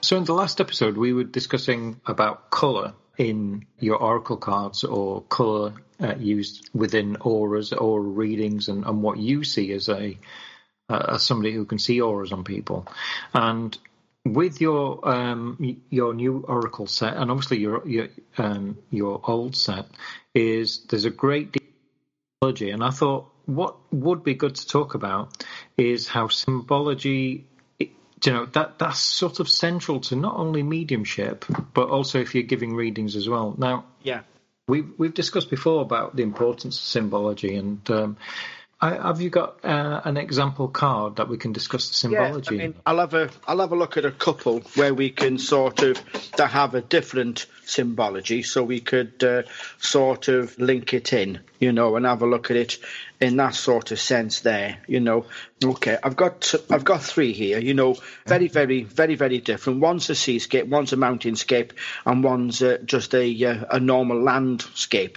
So in the last episode, we were discussing about colour in your oracle cards, or colour used within auras, aura readings, and what you see as as somebody who can see auras on people. And with your new oracle set, and obviously your old set, there's a great deal of symbology. And I thought what would be good to talk about is how symbology, that's sort of central to not only mediumship, but also if you're giving readings as well. Now, yeah, we've discussed before about the importance of symbology, and have you got an example card that we can discuss the symbology? Yeah, I mean, I'll have a look at a couple where we can sort of to have a different symbology, so we could sort of link it in, and have a look at it in that sort of sense there, Okay, I've got three here, very, very, very, very different. One's a seascape, one's a mountainscape, and one's just a normal landscape,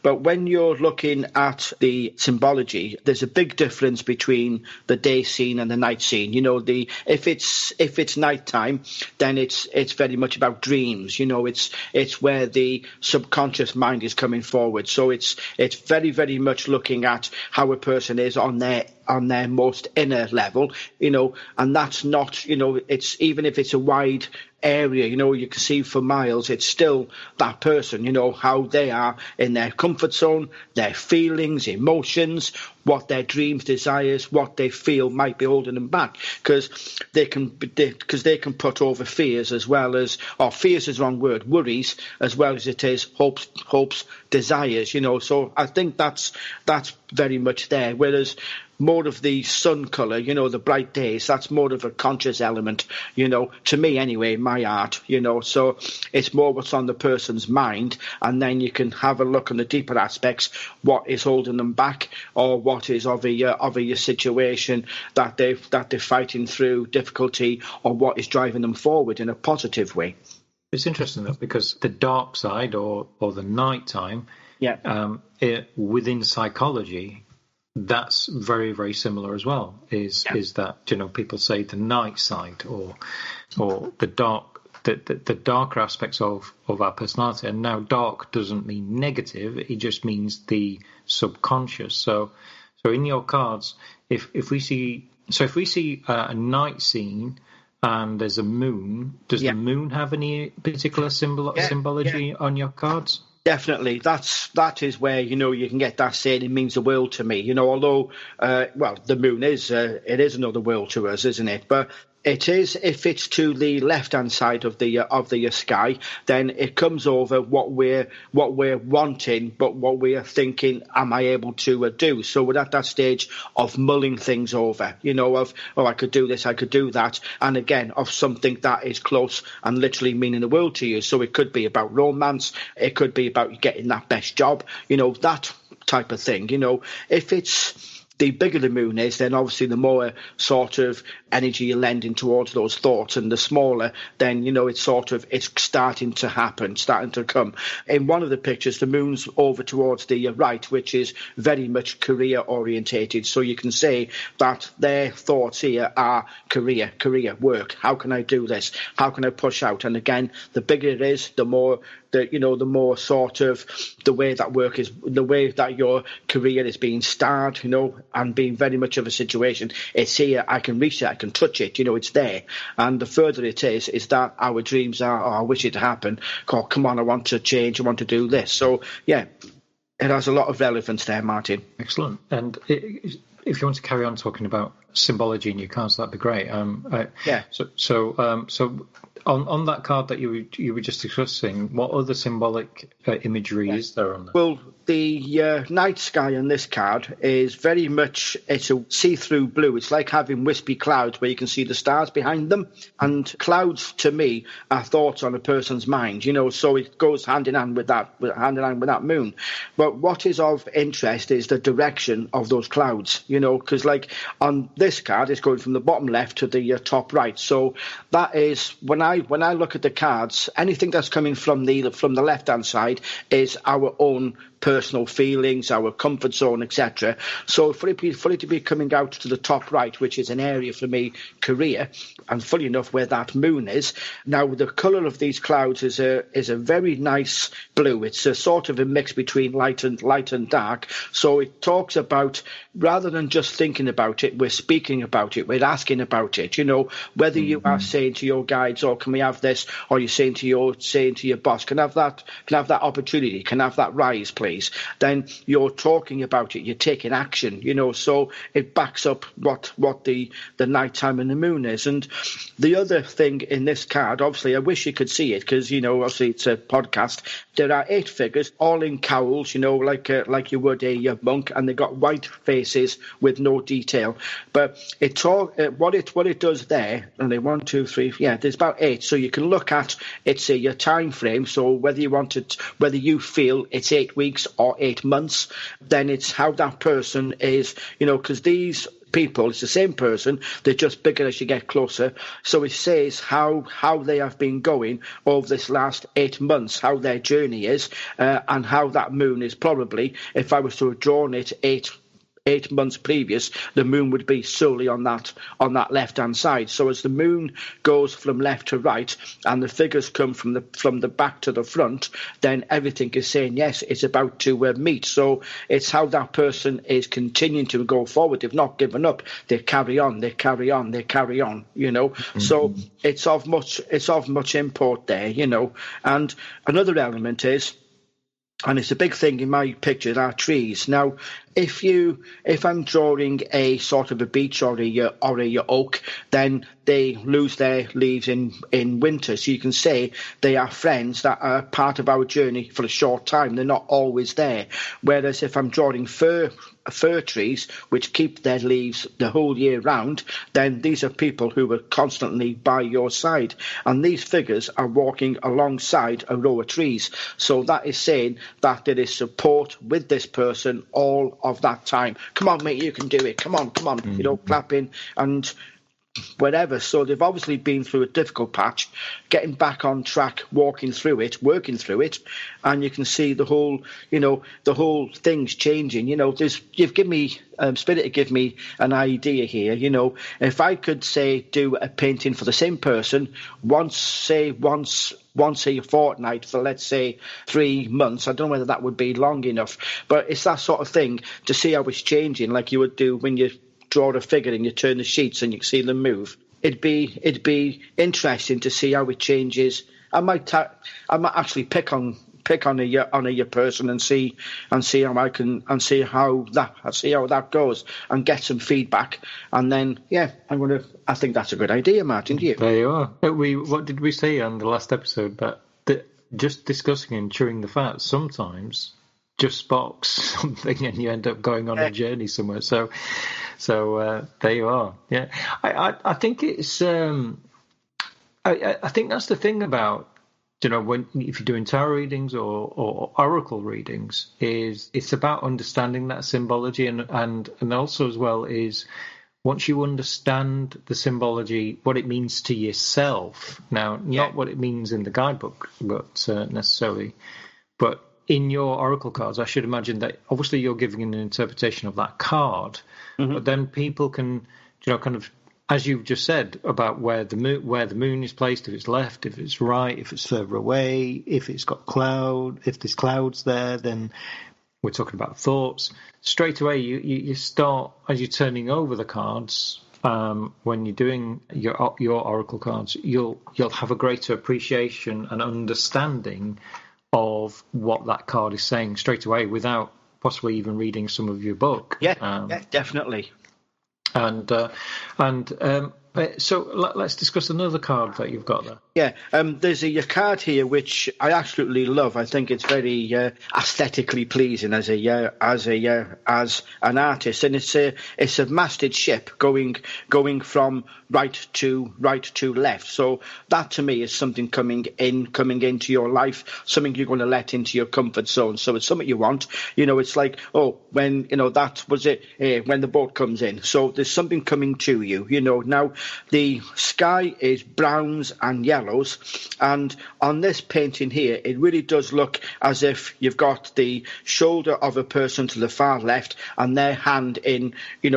But when you're looking at the symbology, there's a big difference between the day scene and the night scene. If it's nighttime, then it's very much about dreams. It's where the subconscious mind is coming forward. So it's very, very much looking at how a person is on their most inner level, and that's not, it's even if it's a wide area, you can see for miles, it's still that person, how they are in their comfort zone, their feelings, emotions, what their dreams, desires, what they feel might be holding them back, because they can put over fears as well as, or fears is the wrong word, worries, as well as it is hopes, desires, so I think that's very much there, whereas more of the sun colour, the bright days, that's more of a conscious element, to me anyway, my art, so it's more what's on the person's mind, and then you can have a look on the deeper aspects, what is holding them back, or what is of a situation that they're fighting through difficulty, or what is driving them forward in a positive way. It's interesting though, because the dark side or the night time, within psychology, that's very, very similar as well. Is that people say the night side or the darker aspects of our personality, and now dark doesn't mean negative; it just means the subconscious. So in your cards, if we see a night scene and there's a moon, does the moon have any particular symbology on your cards? Definitely, that is where you can get that saying. It means the world to me. Although the moon is another world to us, isn't it? But it is, if it's to the left-hand side of the sky, then it comes over what we're wanting, but what we are thinking, am I able to do? So we're at that stage of mulling things over, of, I could do this, I could do that, and again, of something that is close and literally meaning the world to you. So it could be about romance, it could be about getting that best job, that type of thing. If it's the bigger the moon is, then obviously the more sort of energy you're lending towards those thoughts, and the smaller, then, it's starting to happen, starting to come. In one of the pictures, the moon's over towards the right, which is very much career orientated. So you can say that their thoughts here are career, work. How can I do this? How can I push out? And again, the bigger it is, the more the more sort of the way that work is, the way that your career is being starred, and being very much of a situation. It's here, I can reach it, I can touch it, it's there. And the further it is that our dreams are, I wish it to happen. Oh, come on, I want to change, I want to do this. So, yeah, it has a lot of relevance there, Martin. Excellent. And if you want to carry on talking about symbology in your cards, that'd be great. So on that card that you were just discussing, what other symbolic imagery is there on that? Well, the night sky on this card is very much, it's a see-through blue. It's like having wispy clouds where you can see the stars behind them. And clouds, to me, are thoughts on a person's mind, so it goes hand in hand with that moon. But what is of interest is the direction of those clouds, because like on this card, it's going from the bottom left to the top right. So that is, when I look at the cards, anything that's coming from the left-hand side is our own personal personal feelings, our comfort zone, etc. So for it to be coming out to the top right, which is an area for me, career, and funny enough where that moon is. Now the colour of these clouds is a very nice blue. It's a sort of a mix between light and dark. So it talks about, rather than just thinking about it, we're speaking about it, we're asking about it. Whether you are saying to your guides, "Oh, can we have this?" or you're saying to your boss, "Can I have that opportunity? Can I have that rise, please?" Then you're talking about it. You're taking action. So it backs up what the nighttime and the moon is. And the other thing in this card, obviously, I wish you could see it because obviously it's a podcast. There are 8 figures, all in cowls, like you would a monk, and they've got white faces with no detail. But what it does there, and they 1, 2, 3, there's about 8. So you can look at your time frame. So whether you feel it's 8 weeks or 8 months, then it's how that person is, because these people, it's the same person, they're just bigger as you get closer. So it says how they have been going over this last 8 months, how their journey is, and how that moon is probably, if I was to have drawn it 8 months previous, the moon would be solely on that left hand side. So as the moon goes from left to right and the figures come from the back to the front, then everything is saying yes, it's about to meet. So it's how that person is continuing to go forward. They've not given up. They carry on. So it's of much import there. And another element is, and it's a big thing in my picture, are trees. Now, if I'm drawing a sort of a beech or a oak, then they lose their leaves in winter. So you can say they are friends that are part of our journey for a short time. They're not always there. Whereas if I'm drawing fir trees, which keep their leaves the whole year round, then these are people who are constantly by your side. And these figures are walking alongside a row of trees. So that is saying that there is support with this person all of that time. Come on, mate, you can do it. Come on. Clapping and whatever. So they've obviously been through a difficult patch, getting back on track, working through it, and you can see the whole thing's changing. You've given me Spirit to give me an idea here. If I could say do a painting for the same person once a fortnight for, let's say, 3 months. I don't know whether that would be long enough, but it's that sort of thing to see how it's changing, like you would do when you draw a figure and you turn the sheets and you can see them move. It'd be interesting to see how it changes. I might actually pick on a person and see how that goes and get some feedback, and then I think that's a good idea, Martin. Do you? There you are. What did we say on the last episode? But just discussing and chewing the fat sometimes just sparks something, and you end up going on a journey somewhere. So there you are. Yeah, I think it's. I think that's the thing about, if you're doing tarot readings or oracle readings, is it's about understanding that symbology and also as well is once you understand the symbology, what it means to yourself. Now, not what it means in the guidebook, but necessarily, but in your oracle cards, I should imagine that obviously you're giving an interpretation of that card, but then people can, kind of, as you've just said about where the moon is placed, if it's left, if it's right, if it's further away, if it's got if there's clouds there, then we're talking about thoughts. Straight away, you start, as you're turning over the cards, when you're doing your oracle cards, you'll have a greater appreciation and understanding of what that card is saying straight away without possibly even reading some of your book. Yeah, definitely. So let's discuss another card that you've got there. Yeah, there's a card here which I absolutely love. I think it's very aesthetically pleasing as an artist, and it's a masted ship going from right to left. So that to me is something coming into your life, something you're going to let into your comfort zone. So it's something you want. It's like, when that was it when the boat comes in. So there's something coming to you. Now The sky is browns and yellows, and on this painting here, it really does look as if you've got the shoulder of a person to the far left and their hand in,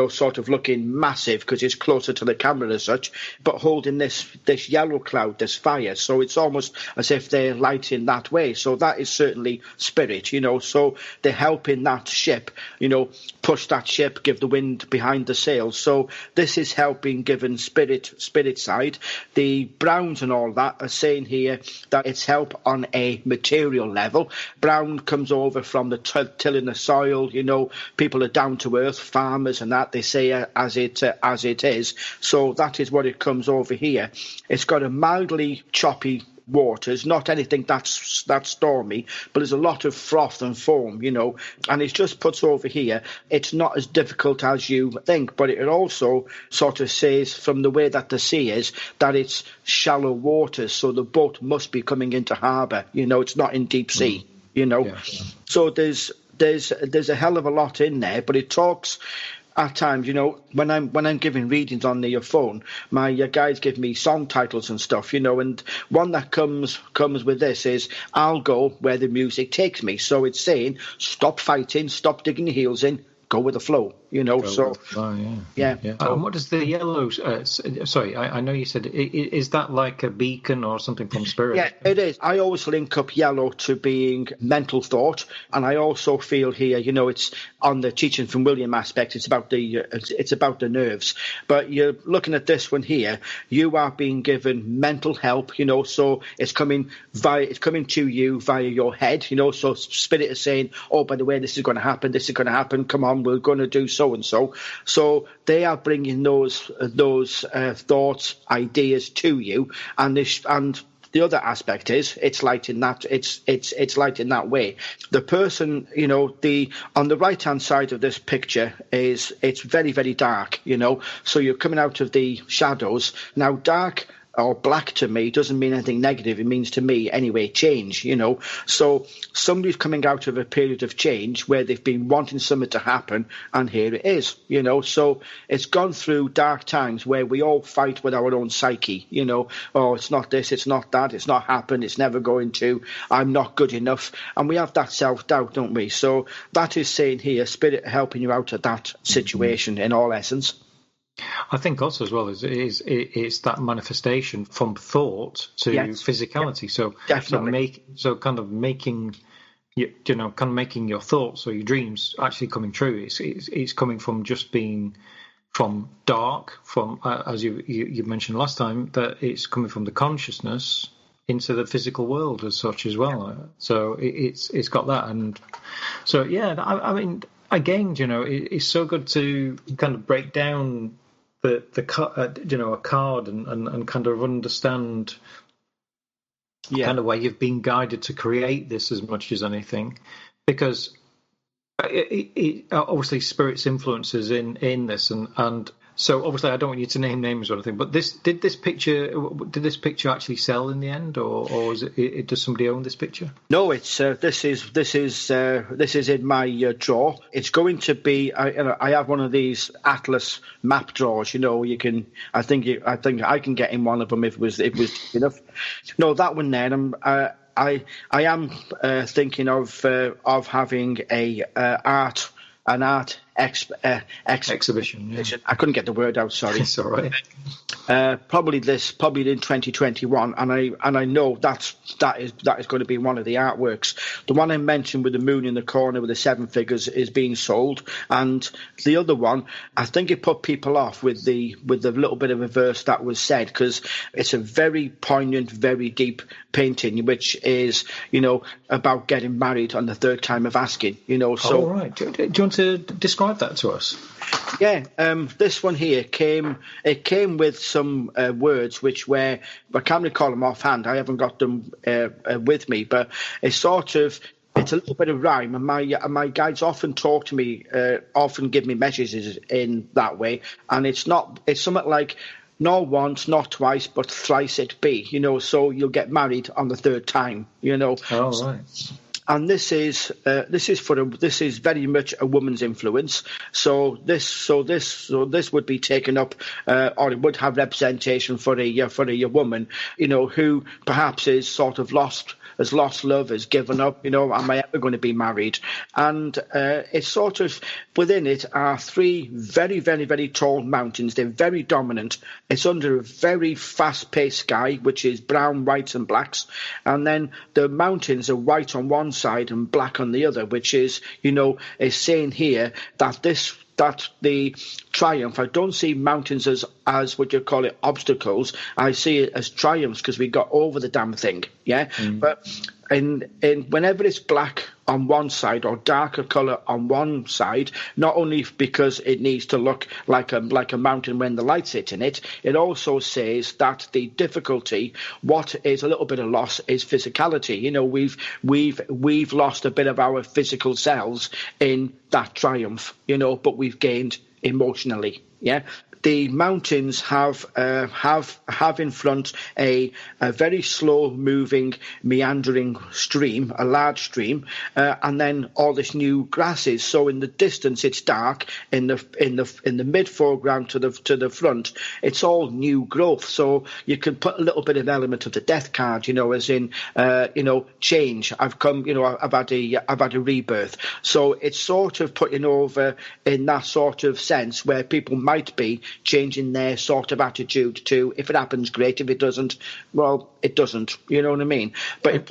sort of looking massive because it's closer to the camera as such, but holding this yellow cloud, this fire. So it's almost as if they're lighting that way. So that is certainly spirit, so they're helping that ship, push that ship, give the wind behind the sails. So this is helping, given spirit side. The browns and all that are saying here that it's help on a material level. Brown comes over from the tilling the soil, people are down to earth, farmers and that, they say as it is. So that is what it comes over here. It's got a mildly choppy waters, not anything that's stormy, but there's a lot of froth and foam, and it just puts over here, it's not as difficult as you think, but it also sort of says from the way that the sea is that it's shallow waters, so the boat must be coming into harbour, it's not in deep sea, So there's a hell of a lot in there, but it talks at times, when I'm giving readings on your phone, my guides give me song titles and stuff, and one that comes with this is "I'll go where the music takes me." So it's saying, stop fighting, stop digging your heels in, go with the flow, Yeah. And what does the yellow? Sorry, I know you said. Is that like a beacon or something from spirit? Yeah, it is. I always link up yellow to being mental thought, and I also feel here, it's on the teaching from William aspect. It's about the nerves. But you're looking at this one here. You are being given mental help, So it's coming to you via your head, So spirit is saying, "Oh, by the way, this is going to happen. This is going to happen. Come on, we're going to do so and so." So they are bringing those thoughts, ideas to you, and the other aspect is it's light in that it's light in that way. The person, on the right hand side of this picture it's very, very dark, So you're coming out of the shadows. Now dark or black to me doesn't mean anything negative. It means to me anyway change, So somebody's coming out of a period of change where they've been wanting something to happen, and here it is, So it's gone through dark times where we all fight with our own psyche, Oh, it's not this, it's not that, it's not happened, it's never going to, I'm not good enough. And we have that self-doubt, don't we? So that is saying here, spirit helping you out of that situation in all essence. I think also as well it's that manifestation from thought to physicality. So definitely. So kind of making your thoughts or your dreams actually coming true. It's coming from just being from dark, from as you mentioned last time, that it's coming from the consciousness into the physical world as such as well. So it's got that, and so I mean, again, it's so good to kind of break down a card and kind of understand kind of where you've been guided to create this as much as anything, because it obviously spirit's influences in this, and so obviously I don't want you to name names or anything, but did this picture actually sell in the end, or is it does somebody own this picture? No, it's this is in my drawer. It's going to be. I have one of these Atlas map drawers. You can. I think I can get in one of them if it was enough. No, that one there. I am thinking of having an art exhibition. Yeah. I couldn't get the word out. Sorry. It's all right. Probably in 2021, and I know that is going to be one of the artworks. The one I mentioned with the moon in the corner with the 7 figures is being sold, and the other one, I think it put people off with the little bit of a verse that was said, because it's a very poignant, very deep painting, which is about getting married on the 3rd time of asking. So. Oh, right. Do you want to describe that to us? Yeah, this one here came with some words which I can't recall them offhand. I haven't got them with me, but it's a little bit of rhyme, and my guides often talk to me, often give me messages in that way, and it's something like, not once, not twice, but thrice it be, so you'll get married on the 3rd time, Oh, right. and this is very much a woman's influence. So this would be taken up, or it would have representation for a woman, who perhaps is sort of has lost love, has given up, am I ever going to be married? And it's sort of, within it are three very, very, very tall mountains. They're very dominant. It's under a very fast-paced sky, which is brown, whites and blacks. And then the mountains are white on one side and black on the other, which is, is saying here that the triumph, I don't see mountains as what you call it, obstacles. I see it as triumphs because we got over the damn thing, yeah? But whenever it's black on one side or darker colour on one side, not only because it needs to look like a mountain when the light's hitting it, it also says that the difficulty, what is a little bit of loss, is physicality. We've lost a bit of our physical selves in that triumph, but we've gained emotionally. Yeah. The mountains have in front a very slow moving meandering stream, a large stream, and then all this new grasses. So in the distance it's dark. In the mid foreground to the front, it's all new growth. So you can put a little bit of element of the death card, as in change. I've come, I've had a rebirth. So it's sort of putting over in that sort of sense where people might be changing their sort of attitude to, if it happens, great. If it doesn't, well, it doesn't. You know what I mean? But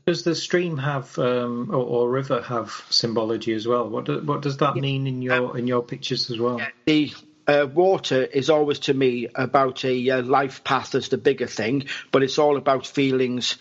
does the stream have or river have symbology as well? What does that mean in your pictures as well? The water is always, to me, about a life path as the bigger thing, but it's all about feelings,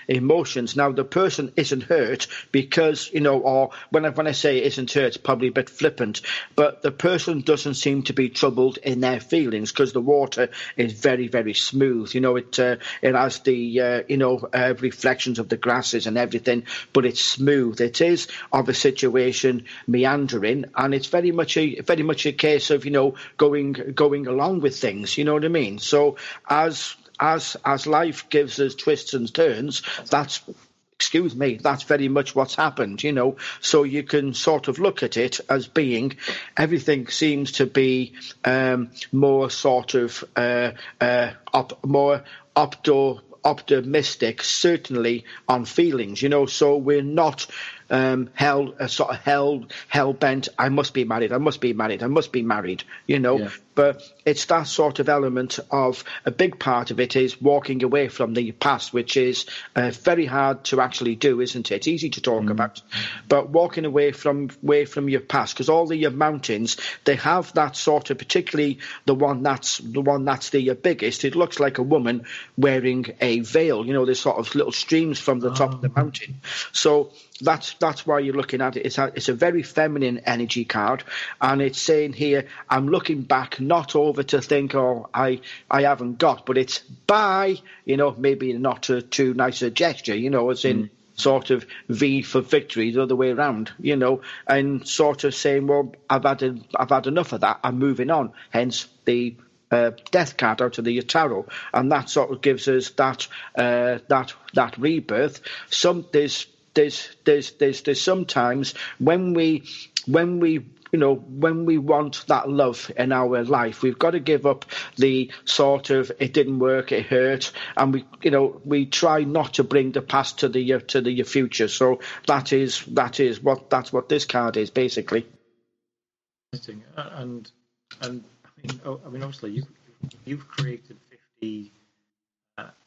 emotions. Now, the person isn't hurt because, or when I say isn't hurt, it's probably a bit flippant, but the person doesn't seem to be troubled in their feelings because the water is very, very smooth. It has the, reflections of the grasses and everything, but it's smooth. It is of a situation meandering, and it's very much a case of, going along with things. You know what I mean? So as life gives us twists and turns, that's very much what's happened, So you can sort of look at it as being, everything seems to be more sort of more optimistic, certainly on feelings, So we're not hell bent. I must be married. Yeah. But it's that sort of element of, a big part of it is walking away from the past, which is very hard to actually do, isn't it? It's easy to talk about, but walking away from your past, because all the mountains, they have that sort of, particularly the one that's the biggest. It looks like a woman wearing a veil. There's sort of little streams from the top of the mountain. So that's why you're looking at it. It's a very feminine energy card, and it's saying here, I'm looking back, not over to think, I haven't got, but it's bye, maybe not too nice a gesture, as in sort of V for victory, the other way around, and sort of saying, well, I've had enough of that, I'm moving on, hence the death card out of the tarot, and that sort of gives us that rebirth. There's sometimes when we want that love in our life, we've got to give up the sort of, it didn't work, it hurt, and we try not to bring the past to the future. So that's what this card is basically. And I mean, obviously you've created 50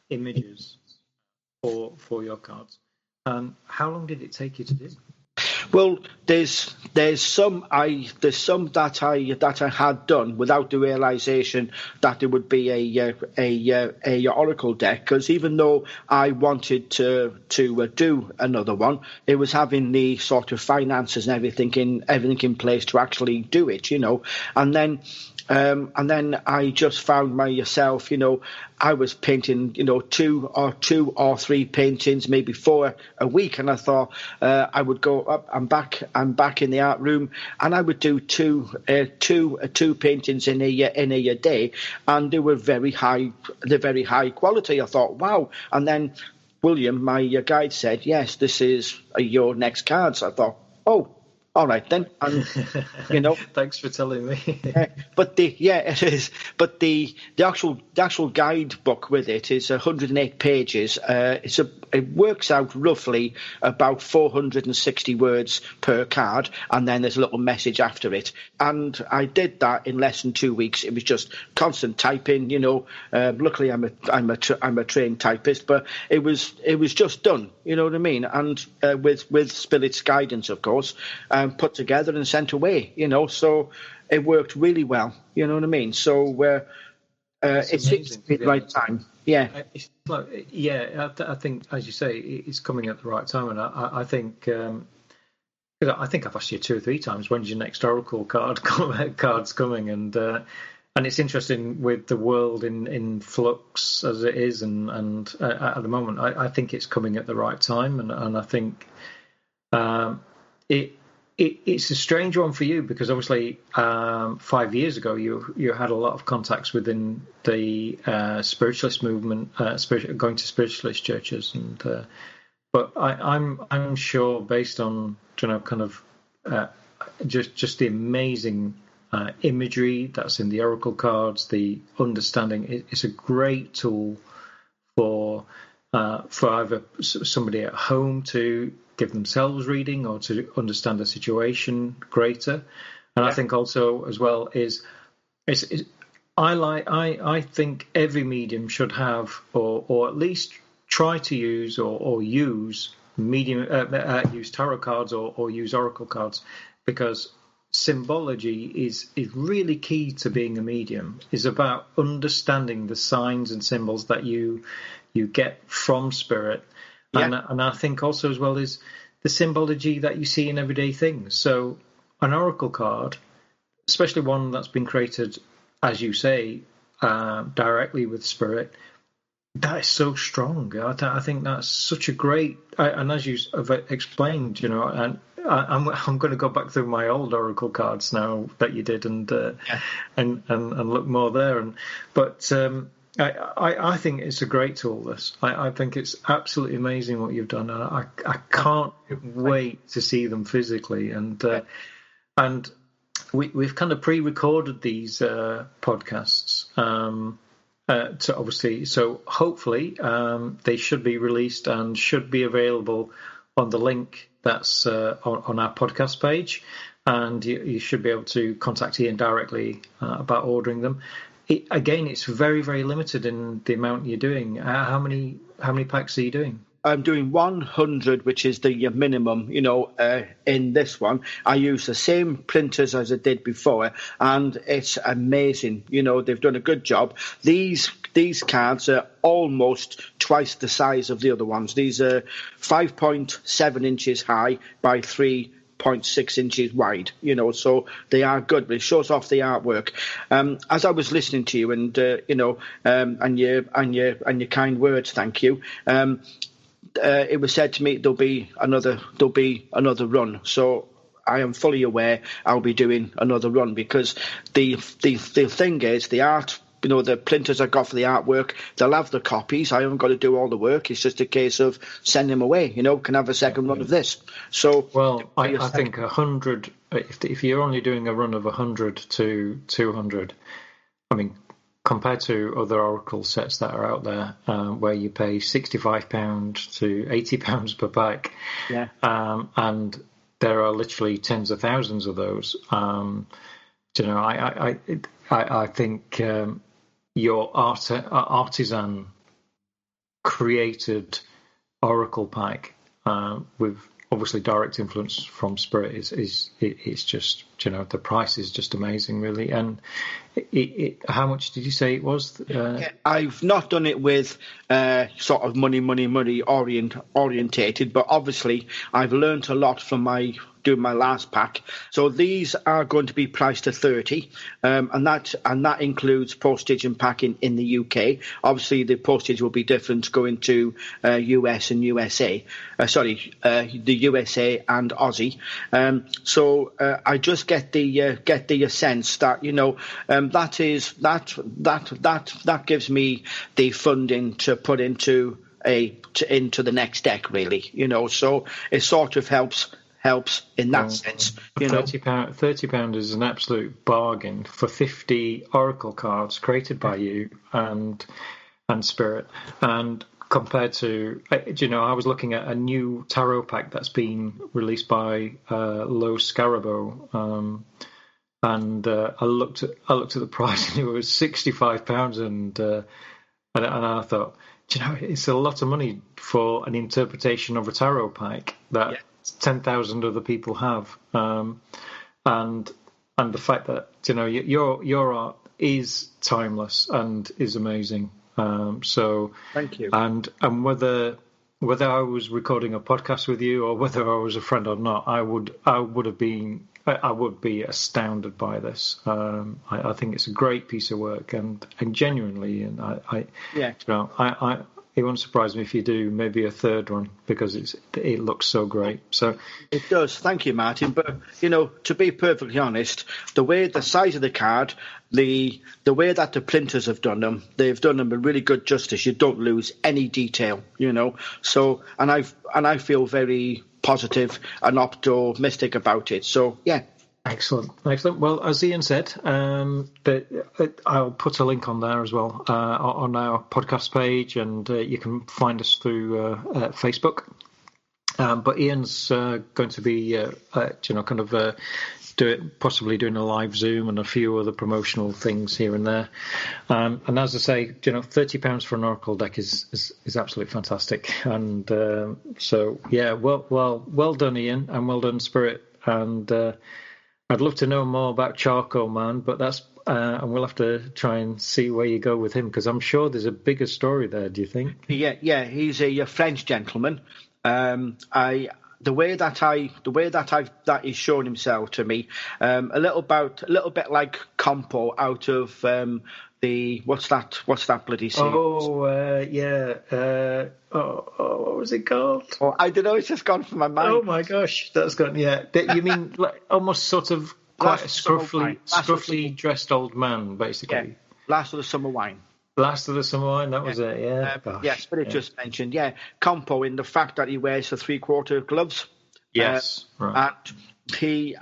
images for your cards. How long did it take you to do? Well, there's some that I had done without the realization that there would be a oracle deck, because even though I wanted to do another one, it was having the sort of finances and everything in place to actually do it, and then I just found myself, I was painting, two or three paintings, maybe 4 a week, and I thought I would go up. I'm back in the art room, and I would do two paintings in a day, and they were very high quality. I thought, wow, and then William, my guide, said, yes, this is your next cards. I thought, oh, all right then. And, Thanks for telling me. it is. But the actual guidebook with it is 108 pages. It works out roughly about 460 words per card, and then there's a little message after it. And I did that in less than 2 weeks. It was just constant typing. Luckily I'm a trained typist, but it was just done. You know what I mean? And with Spirit's guidance, of course. Put together and sent away, so it worked really well, you know what I mean? So it seems to be the right time. Yeah. I think, as you say, it's coming at the right time, and I think I've asked you 2 or 3 times, when's your next Oracle card's coming, and it's interesting with the world in flux as it is, and at the moment, I think it's coming at the right time, and I think it's a strange one for you, because obviously 5 years ago you had a lot of contacts within the spiritualist movement, going to spiritualist churches, and but I'm sure, based on just the amazing imagery that's in the oracle cards, the understanding, it's a great tool for either somebody at home to give themselves reading or to understand the situation greater. And I think also as well I think every medium should have or at least try to use or use use tarot cards or use oracle cards, because symbology is really key to being a medium. Is about understanding the signs and symbols that you get from spirit. Yeah. And I think also as well is the symbology that you see in everyday things. So an oracle card, especially one that's been created, as you say, directly with spirit, that is so strong. I think that's such a great, and as you have explained, and I'm going to go back through my old oracle cards now that you did, and look more there. But I think it's a great tool. This, I think it's absolutely amazing what you've done. I can't wait to see them physically, and we've kind of pre-recorded these podcasts. To obviously, so hopefully they should be released and should be available on the link that's on our podcast page, and you should be able to contact Ian directly about ordering them. Again, it's very, very limited in the amount you're doing. How many packs are you doing? I'm doing 100, which is the minimum, in this one. I use the same printers as I did before, and it's amazing. They've done a good job. These cards are almost twice the size of the other ones. These are 5.7 inches high by 3.6 inches wide, so they are good, but it shows off the artwork. As I was listening to you, and and your kind words, thank you. It was said to me there'll be another run. So I am fully aware I'll be doing another run, because the thing is, the art, the printers I got for the artwork, they'll have the copies. I haven't got to do all the work. It's just a case of sending them away. Can have a second run of this. So, well, I think 100. If you're only doing a run of 100 to 200, I mean, compared to other oracle sets that are out there, where you pay £65 to £80 per pack, and there are literally tens of thousands of those. I think your artisan created oracle pack with obviously direct influence from spirit it's just, the price is just amazing, really. And how much did you say it was? I've not done it with sort of money orientated, but obviously I've learned a lot from doing my last pack. So these are going to be priced at 30, and that includes postage and packing in the UK. Obviously, the postage will be different going to US and USA. The USA and Aussie. So I just get the sense that that gives me the funding to put into into the next deck, really. So it sort of helps in that sense. £30 is an absolute bargain for 50 oracle cards created by you and Spirit. And compared to, I was looking at a new tarot pack that's been released by Lo Scarabo, and I looked at the price, and it was £65, and I thought, it's a lot of money for an interpretation of a tarot pack that 10,000 other people have, and the fact that your art is timeless and is amazing. So thank you. And whether I was recording a podcast with you or whether I was a friend or not, I would be astounded by this. I think it's a great piece of work, and genuinely, and it won't surprise me if you do maybe a third one, because it looks so great. So it does. Thank you, Martin. But to be perfectly honest, the size of the card, the way that the printers have done them, they've done them a really good justice. You don't lose any detail, So and I feel very positive and optimistic about it. So yeah. Excellent. Well, as Ian said, I'll put a link on there as well on our podcast page, and you can find us through Facebook. But Ian's going to be, possibly doing a live Zoom and a few other promotional things here and there. And as I say, £30 for an oracle deck is absolutely fantastic. And so yeah, well done, Ian, and well done, Spirit. And I'd love to know more about Charcoal Man, but that's and we'll have to try and see where you go with him, because I'm sure there's a bigger story there. Do you think? Yeah, he's a French gentleman. The way that he's shown himself to me, a little bit like Compo out of the what's that bloody series? What was it called? Oh, I don't know. It's just gone from my mind. Oh my gosh, that's gone. Yeah, you mean like almost sort of quite a scruffy dressed old man, basically. Yeah. Last of the Summer Wine. Last of the Summer Wine. That was it. Yeah. Spirit just mentioned. Yeah, Compo, in the fact that he wears the 3/4 gloves. Yes. Right.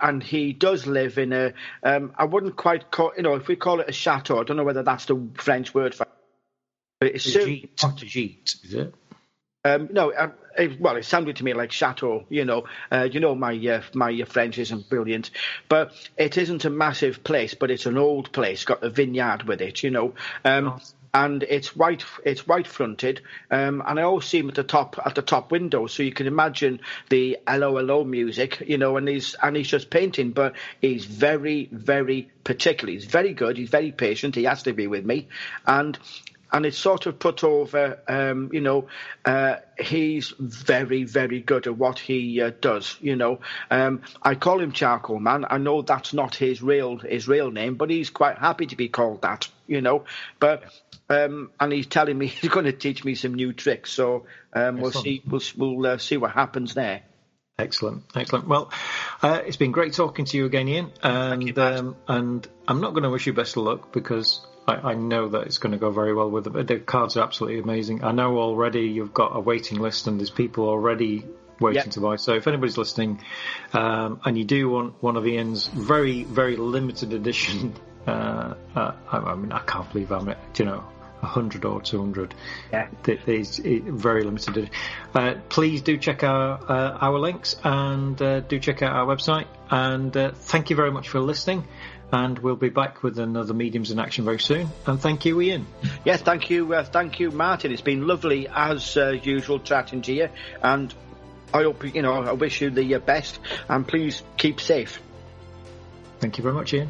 And he does live in a I wouldn't quite call, if we call it a chateau, I don't know whether that's the French word for it. But it's gîte, is it? Well, it sounded to me like chateau. My French isn't brilliant, but it isn't a massive place, but it's an old place, got a vineyard with it. And it's white fronted, and I always see him at the top window, so you can imagine the hello music, and he's just painting, but he's very, very particular. He's very good. He's very patient. He has to be with me, and it's sort of put over, he's very, very good at what he does, I call him Charcoal Man. I know that's not his real name, but he's quite happy to be called that, But and he's telling me he's going to teach me some new tricks. So we'll see what happens there. Excellent. Well, it's been great talking to you again, Ian. And I'm not going to wish you best of luck, because I know that it's going to go very well with them. The cards are absolutely amazing. I know already you've got a waiting list, and there's people already waiting to buy. So if anybody's listening, and you do want one of Ian's very, very limited edition, I can't believe I'm 100 or 200. Yeah, it's very limited. Please do check our links, and do check out our website. And thank you very much for listening. And we'll be back with another Mediums in Action very soon. And thank you, Ian. Yes, thank you, Martin. It's been lovely as usual chatting to you. And I hope I wish you the best. And please keep safe. Thank you very much, Ian.